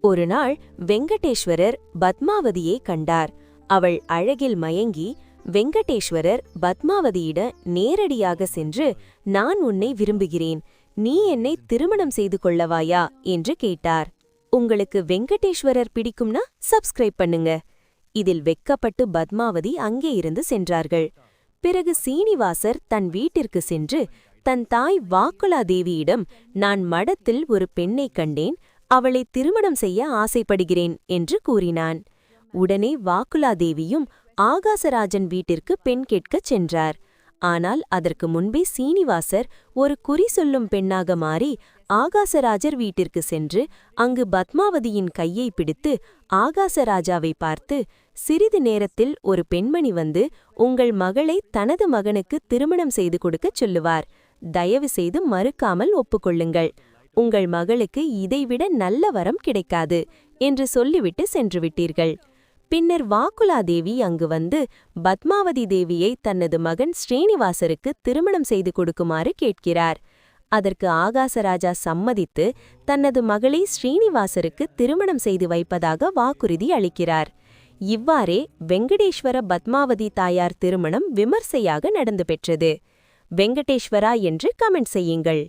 ஒருநாள் வெங்கடேஸ்வரர் பத்மாவதியை கண்டார். அவள் அழகில் மயங்கி வெங்கடேஸ்வரர் பத்மாவதியிட நேரடியாக சென்று, நான் உன்னை விரும்புகிறேன், நீ என்னை திருமணம் செய்து கொள்ளவாயா என்று கேட்டார். உங்களுக்கு வெங்கடேஸ்வரர் பிடிக்கும்னா சப்ஸ்கிரைப் பண்ணுங்க. இதில் வெக்கப்பட்டு பத்மாவதி அங்கே இருந்து சென்றார்கள். பிறகு சீனிவாசர் தன் வீட்டிற்கு சென்று தன் தாய் வாக்குலாதேவியிடம், நான் மடத்தில் ஒரு பெண்ணைக் கண்டேன், அவளை திருமணம் செய்ய ஆசைப்படுகிறேன் என்று கூறினான். உடனே வாக்குலாதேவியும் ஆகாசராஜன் வீட்டிற்கு பெண் கேட்கச் சென்றார். ஆனால் அதற்கு முன்பே சீனிவாசர் ஒரு குறி சொல்லும் பெண்ணாக மாறி ஆகாசராஜர் வீட்டிற்கு சென்று அங்கு பத்மாவதியின் கையை பிடித்து ஆகாசராஜாவை பார்த்து, சிறிது நேரத்தில் ஒரு பெண்மணி வந்து உங்கள் மகளை தனது மகனுக்கு திருமணம் செய்து கொடுக்கச் சொல்லுவார், தயவு செய்து மறுக்காமல் ஒப்புக்கொள்ளுங்கள், உங்கள் மகளுக்கு இதைவிட நல்ல வரம் கிடைக்காது என்று சொல்லிவிட்டு சென்று விட்டீர்கள். பின்னர் வாக்குலாதேவி அங்கு வந்து பத்மாவதி தேவியை தனது மகன் ஸ்ரீனிவாசருக்கு திருமணம் செய்து கொடுக்குமாறு கேட்கிறார். அதற்கு ஆகாசராஜா சம்மதித்து தனது மகளை ஸ்ரீனிவாசருக்கு திருமணம் செய்து வைப்பதாக வாக்குறுதி அளிக்கிறார். இவ்வாறே வெங்கடேஸ்வர பத்மாவதி தாயார் திருமணம் விமர்சையாக நடந்து பெற்றது. வெங்கடேஸ்வரா என்று கமெண்ட் செய்யுங்கள்.